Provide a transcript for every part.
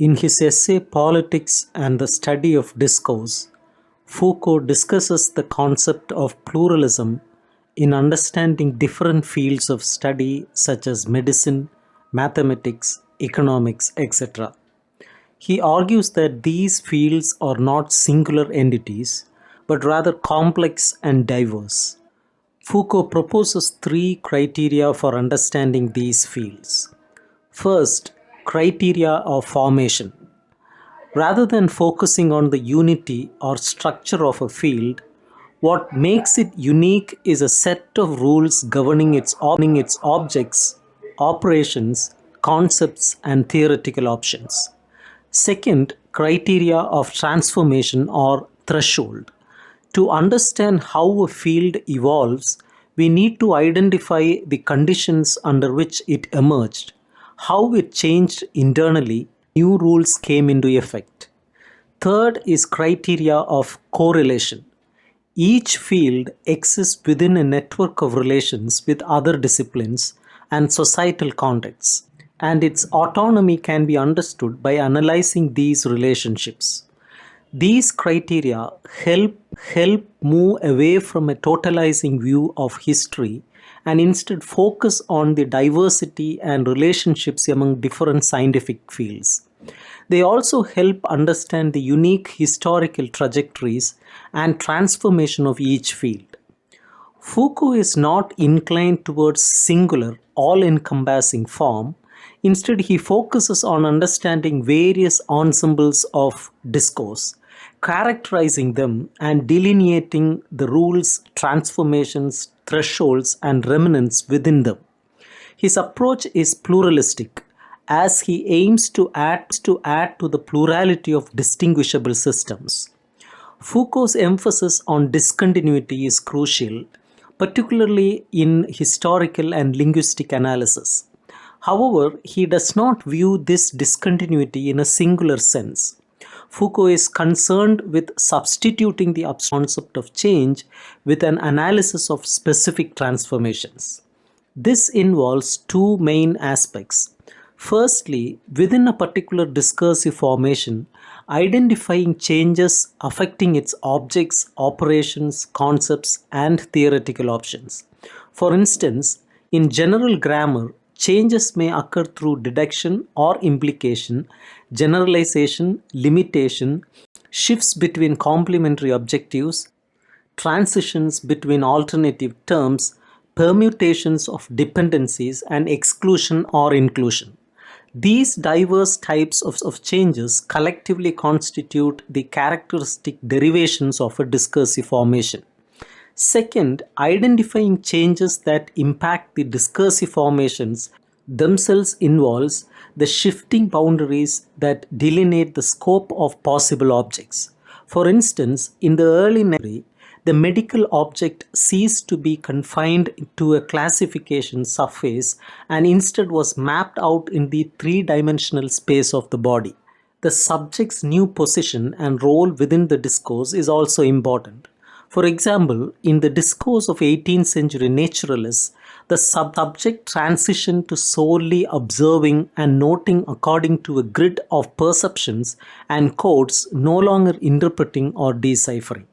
In his essay Politics and the Study of Discourse, Foucault discusses the concept of pluralism in understanding different fields of study such as medicine, mathematics, economics, etc. He argues that these fields are not singular entities, but rather complex and diverse. Foucault proposes three criteria for understanding these fields. First, criteria of formation. Rather than focusing on the unity or structure of a field, what makes it unique is a set of rules governing its objects, operations, concepts, and theoretical options. Second, criteria of transformation or threshold. To understand how a field evolves, we need to identify the conditions under which it emerged, how it changed internally, new rules came into effect. Third is criteria of correlation. Each field exists within a network of relations with other disciplines and societal contexts, and its autonomy can be understood by analyzing these relationships. These criteria help move away from a totalizing view of history and instead focus on the diversity and relationships among different scientific fields. They also help understand the unique historical trajectories and transformation of each field. Foucault is not inclined towards singular, all-encompassing form. Instead, he focuses on understanding various ensembles of discourse, characterizing them and delineating the rules, transformations, thresholds, and remnants within them. His approach is pluralistic, as he aims to add to the plurality of distinguishable systems. Foucault's emphasis on discontinuity is crucial, particularly in historical and linguistic analysis. However, he does not view this discontinuity in a singular sense. Foucault is concerned with substituting the abstract concept of change with an analysis of specific transformations. This involves two main aspects. Firstly, within a particular discursive formation, identifying changes affecting its objects, operations, concepts, and theoretical options. For instance, in general grammar, changes may occur through deduction or implication, generalization, limitation, shifts between complementary objectives, transitions between alternative terms, permutations of dependencies, and exclusion or inclusion. These diverse types of changes collectively constitute the characteristic derivations of a discursive formation. Second, identifying changes that impact the discursive formations themselves involves the shifting boundaries that delineate the scope of possible objects. For instance, in the early 19th, the medical object ceased to be confined to a classification surface and instead was mapped out in the three-dimensional space of the body. The subject's new position and role within the discourse is also important. For example, in the discourse of 18th century naturalists, the subject transitioned to solely observing and noting according to a grid of perceptions and codes, no longer interpreting or deciphering.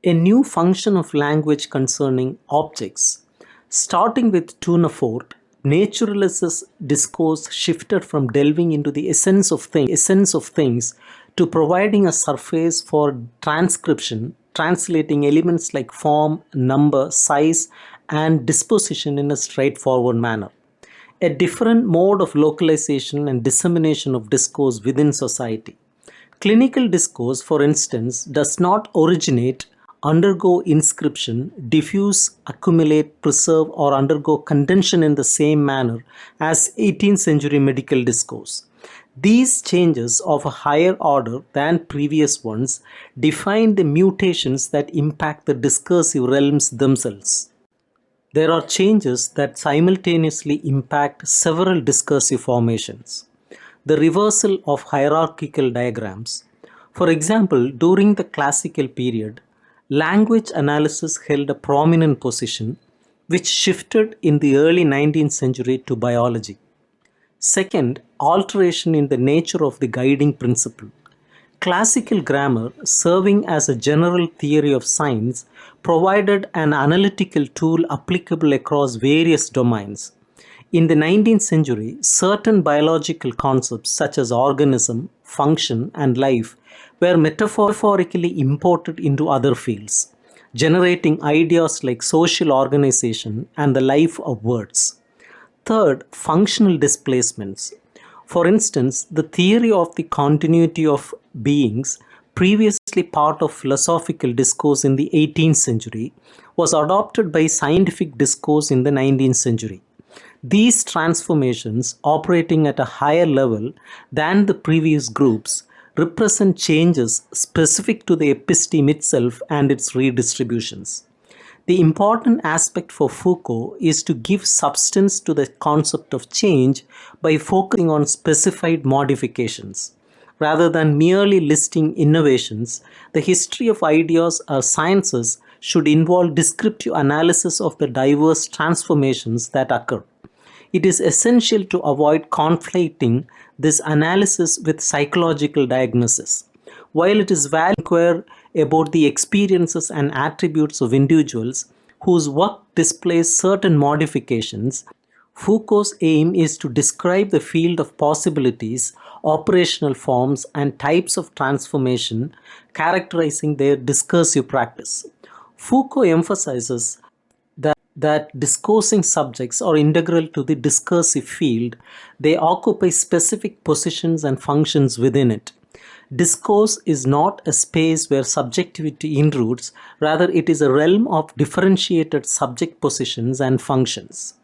A new function of language concerning objects. Starting with Tournefort, naturalists' discourse shifted from delving into the essence of things to providing a surface for transcription, translating elements like form, number, size, and disposition in a straightforward manner. A different mode of localization and dissemination of discourse within society. Clinical discourse, for instance, does not originate, undergo inscription, diffuse, accumulate, preserve, or undergo contention in the same manner as 18th century medical discourse. These changes of a higher order than previous ones define the mutations that impact the discursive realms themselves. There are changes that simultaneously impact several discursive formations. The reversal of hierarchical diagrams. For example, during the classical period, language analysis held a prominent position, which shifted in the early 19th century to biology. Second, alteration in the nature of the guiding principle. Classical grammar, serving as a general theory of science, provided an analytical tool applicable across various domains. In the 19th century, certain biological concepts such as organism, function, and life were metaphorically imported into other fields, generating ideas like social organization and the life of words. Third, functional displacements. For instance, the theory of the continuity of beings, previously part of philosophical discourse in the 18th century, was adopted by scientific discourse in the 19th century. These transformations, operating at a higher level than the previous groups, represent changes specific to the episteme itself and its redistributions. The important aspect for Foucault is to give substance to the concept of change by focusing on specified modifications. Rather than merely listing innovations, the history of ideas or sciences should involve descriptive analysis of the diverse transformations that occur. It is essential to avoid conflating this analysis with psychological diagnosis. While it is valid to inquire about the experiences and attributes of individuals whose work displays certain modifications, Foucault's aim is to describe the field of possibilities, operational forms, and types of transformation characterizing their discursive practice. Foucault emphasizes that discoursing subjects are integral to the discursive field. They occupy specific positions and functions within it. Discourse is not a space where subjectivity intrudes, rather it is a realm of differentiated subject positions and functions.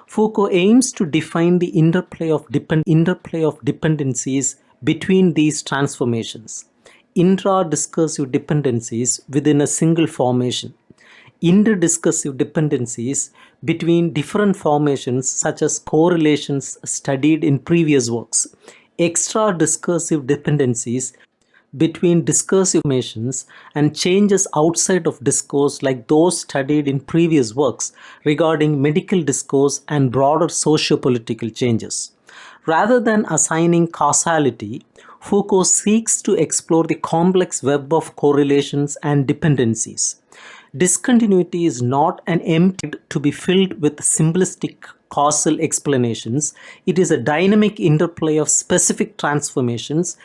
Foucault aims to define the interplay of dependencies between these transformations, intra-discursive dependencies within a single formation, interdiscursive dependencies between different formations such as correlations studied in previous works, extra-discursive dependencies between discursive formations, and changes outside of discourse like those studied in previous works regarding medical discourse and broader socio-political changes. Rather than assigning causality, Foucault seeks to explore the complex web of correlations and dependencies. Discontinuity is not an empty to be filled with simplistic causal explanations. It is a dynamic interplay of specific transformations,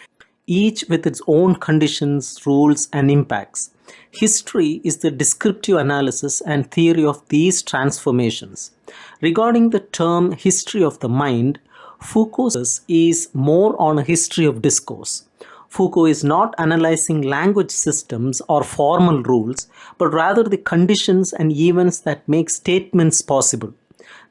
each with its own conditions, rules, and impacts. History is the descriptive analysis and theory of these transformations. Regarding the term history of the mind, Foucault's is more on a history of discourse. Foucault is not analyzing language systems or formal rules, but rather the conditions and events that make statements possible.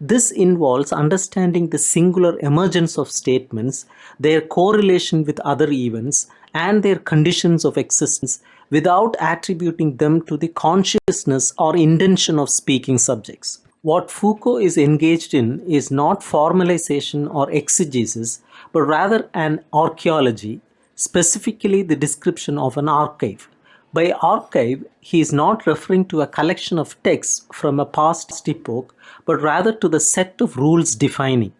This involves understanding the singular emergence of statements, their correlation with other events, and their conditions of existence without attributing them to the consciousness or intention of speaking subjects. What Foucault is engaged in is not formalization or exegesis, but rather an archaeology, specifically the description of an archive. By archive, he is not referring to a collection of texts from a past epoch, but rather to the set of rules defining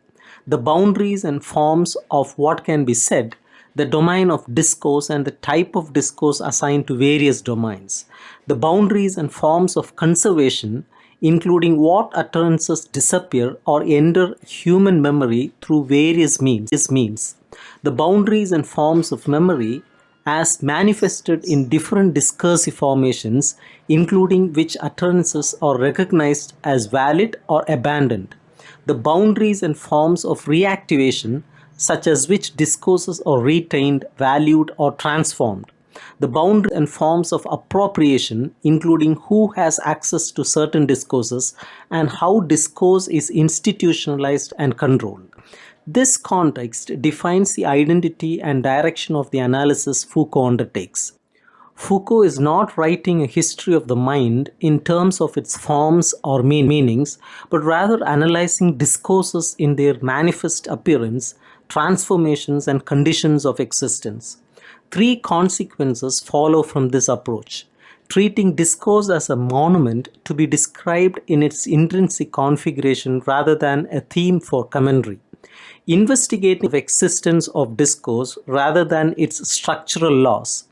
the boundaries and forms of what can be said, the domain of discourse and the type of discourse assigned to various domains, the boundaries and forms of conservation, including what utterances disappear or enter human memory through various means, the boundaries and forms of memory as manifested in different discursive formations, including which utterances are recognized as valid or abandoned, the boundaries and forms of reactivation, such as which discourses are retained, valued, or transformed, the boundaries and forms of appropriation, including who has access to certain discourses and how discourse is institutionalized and controlled. This context defines the identity and direction of the analysis Foucault undertakes. Foucault is not writing a history of the mind in terms of its forms or meanings, but rather analyzing discourses in their manifest appearance, transformations, and conditions of existence. Three consequences follow from this approach. Treating discourse as a monument to be described in its intrinsic configuration rather than a theme for commentary. investigating the existence of discourse rather than its structural laws,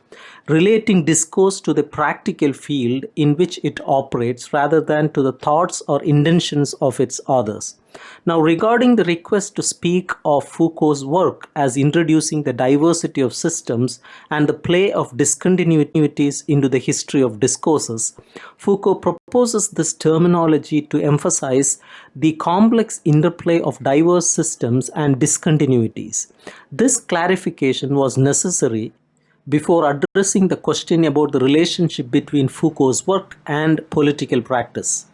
relating discourse to the practical field in which it operates rather than to the thoughts or intentions of its authors. Now, regarding the request to speak of Foucault's work as introducing the diversity of systems and the play of discontinuities into the history of discourses, Foucault proposes this terminology to emphasize the complex interplay of diverse systems and discontinuities. This clarification was necessary before addressing the question about the relationship between Foucault's work and political practice.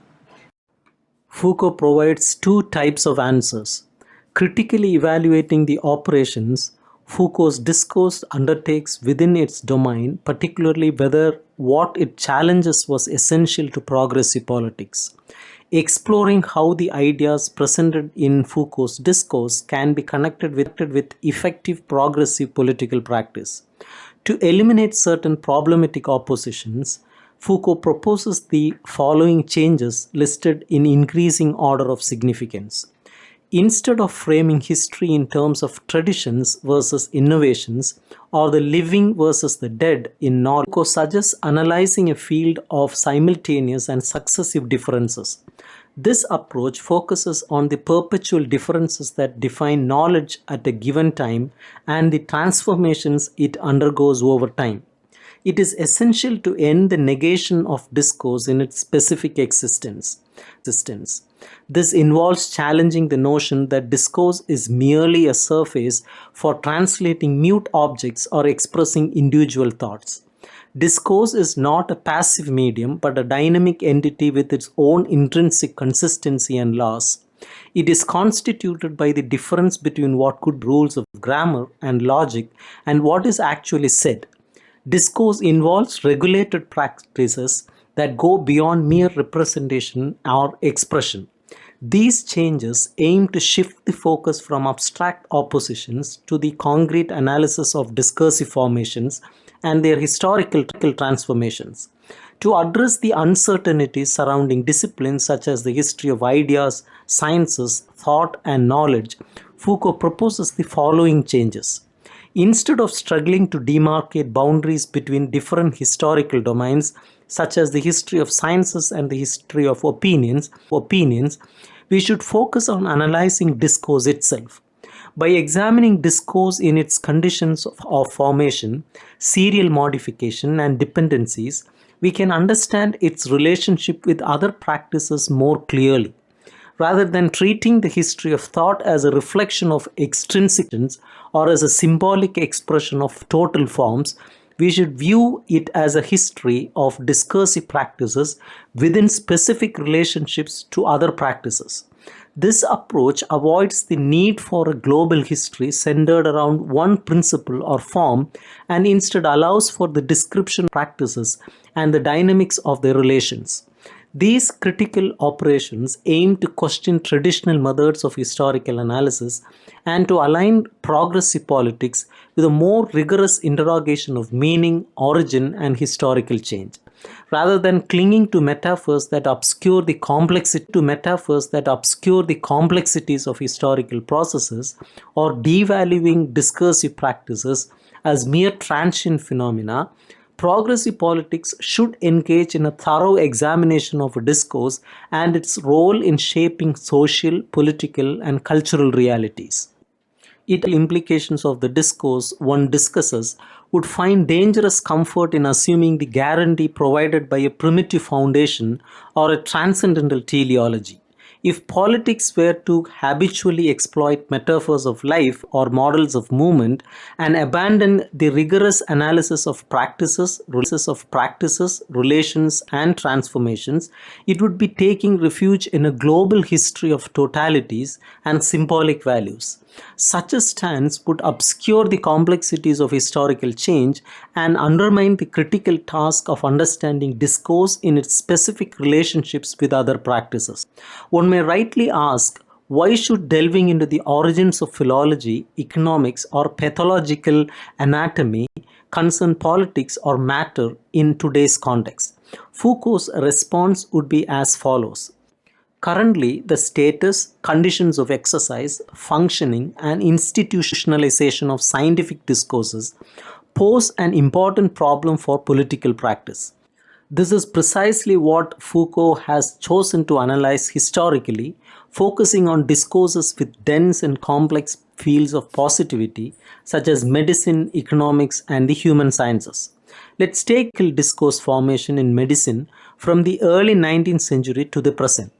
Foucault provides two types of answers. Critically evaluating the operations Foucault's discourse undertakes within its domain, particularly whether what it challenges was essential to progressive politics. Exploring how the ideas presented in Foucault's discourse can be connected with effective progressive political practice. To eliminate certain problematic oppositions, Foucault proposes the following changes listed in increasing order of significance. Instead of framing history in terms of traditions versus innovations or the living versus the dead in knowledge, Foucault suggests analyzing a field of simultaneous and successive differences. This approach focuses on the perpetual differences that define knowledge at a given time and the transformations it undergoes over time. It is essential to end the negation of discourse in its specific existence. This involves challenging the notion that discourse is merely a surface for translating mute objects or expressing individual thoughts. Discourse is not a passive medium but a dynamic entity with its own intrinsic consistency and laws. It is constituted by the difference between what could be rules of grammar and logic and what is actually said. Discourse involves regulated practices that go beyond mere representation or expression. These changes aim to shift the focus from abstract oppositions to the concrete analysis of discursive formations and their historical transformations. To address the uncertainties surrounding disciplines such as the history of ideas, sciences, thought, and knowledge, Foucault proposes the following changes. Instead of struggling to demarcate boundaries between different historical domains, such as the history of sciences and the history of opinions, we should focus on analyzing discourse itself. By examining discourse in its conditions of formation, serial modification, and dependencies, we can understand its relationship with other practices more clearly. Rather than treating the history of thought as a reflection of extrinsics or as a symbolic expression of total forms, we should view it as a history of discursive practices within specific relationships to other practices. This approach avoids the need for a global history centered around one principle or form and instead allows for the description of practices and the dynamics of their relations. These critical operations aim to question traditional methods of historical analysis and to align progressive politics with a more rigorous interrogation of meaning, origin, and historical change. Rather than clinging to metaphors that obscure the complexities of historical processes or devaluing discursive practices as mere transient phenomena, progressive politics should engage in a thorough examination of a discourse and its role in shaping social, political, and cultural realities. Implications of the discourse one discusses would find dangerous comfort in assuming the guarantee provided by a primitive foundation or a transcendental teleology. If politics were to habitually exploit metaphors of life or models of movement and abandon the rigorous analysis of practices, relations, and transformations, it would be taking refuge in a global history of totalities and symbolic values. Such a stance would obscure the complexities of historical change and undermine the critical task of understanding discourse in its specific relationships with other practices. One may rightly ask, why should delving into the origins of philology, economics, or pathological anatomy concern politics or matter in today's context? Foucault's response would be as follows. Currently, the status, conditions of exercise, functioning, and institutionalization of scientific discourses pose an important problem for political practice. This is precisely what Foucault has chosen to analyze historically, focusing on discourses with dense and complex fields of positivity, such as medicine, economics, and the human sciences. Let's take discourse formation in medicine from the early 19th century to the present.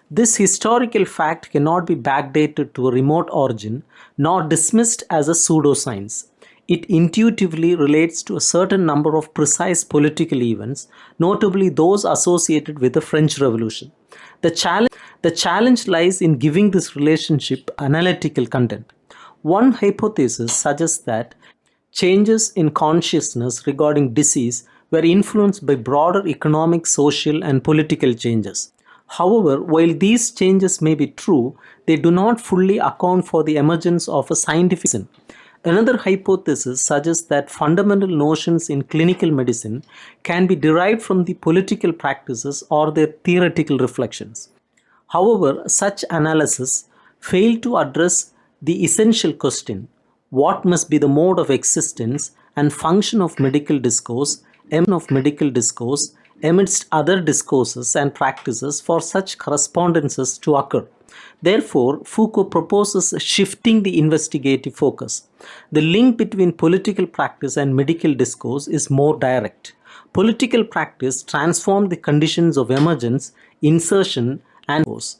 This historical fact cannot be backdated to a remote origin nor dismissed as a pseudoscience. It intuitively relates to a certain number of precise political events, notably those associated with the French Revolution. The challenge lies in giving this relationship analytical content. One hypothesis suggests that changes in consciousness regarding disease were influenced by broader economic, social, and political changes. However, while these changes may be true, they do not fully account for the emergence of a scientific medicine. Another hypothesis suggests that fundamental notions in clinical medicine can be derived from the political practices or their theoretical reflections. However, such analysis fail to address the essential question: what must be the mode of existence and function of medical discourse amidst other discourses and practices for such correspondences to occur. Therefore, Foucault proposes shifting the investigative focus. The link between political practice and medical discourse is more direct. Political practice transforms the conditions of emergence, insertion, and discourse.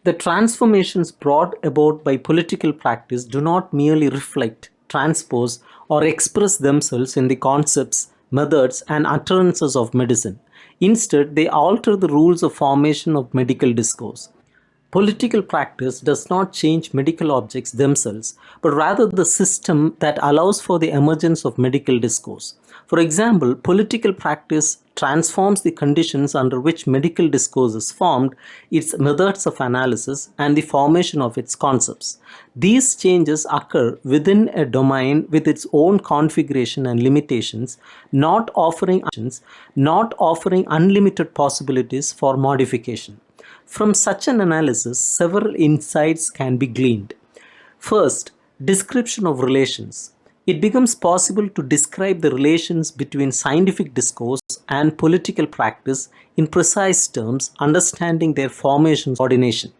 The transformations brought about by political practice do not merely reflect, transpose, or express themselves in the concepts, methods, and utterances of medicine. Instead, they alter the rules of formation of medical discourse. Political practice does not change medical objects themselves, but rather the system that allows for the emergence of medical discourse. For example, political practice transforms the conditions under which medical discourse is formed, its methods of analysis, and the formation of its concepts. These changes occur within a domain with its own configuration and limitations, not offering unlimited possibilities for modification. From such an analysis, several insights can be gleaned. First, description of relations. It becomes possible to describe the relations between scientific discourse and political practice in precise terms, understanding their formation and coordination.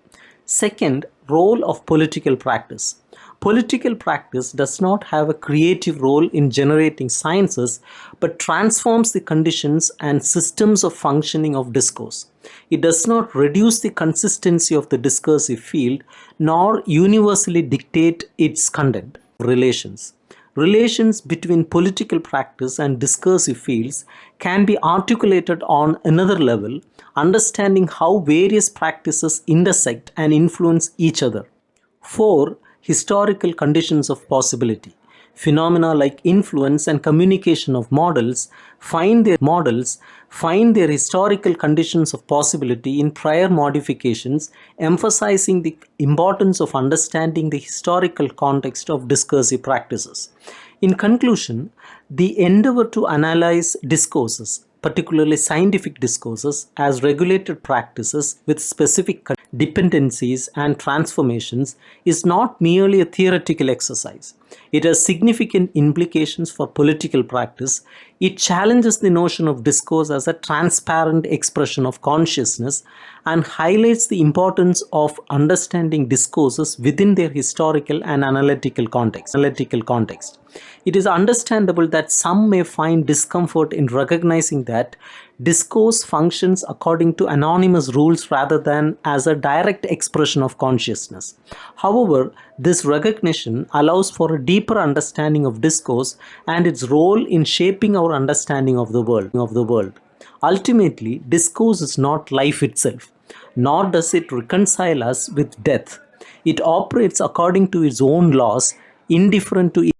Second, role of political practice. Political practice does not have a creative role in generating sciences, but transforms the conditions and systems of functioning of discourse. It does not reduce the consistency of the discursive field, nor universally dictate its content. Relations between political practice and discursive fields can be articulated on another level, understanding how various practices intersect and influence each other. 4. Historical conditions of possibility. Phenomena like influence and communication of models find their historical conditions of possibility in prior modifications, emphasizing the importance of understanding the historical context of discursive practices. In conclusion, the endeavor to analyze discourses, particularly scientific discourses, as regulated practices with specific dependencies and transformations is not merely a theoretical exercise. It has significant implications for political practice. It challenges the notion of discourse as a transparent expression of consciousness and highlights the importance of understanding discourses within their historical and analytical context. It is understandable that some may find discomfort in recognizing that discourse functions according to anonymous rules rather than as a direct expression of consciousness. However, this recognition allows for a deeper understanding of discourse and its role in shaping our understanding of the world. Ultimately, discourse is not life itself, nor does it reconcile us with death. It operates according to its own laws, indifferent to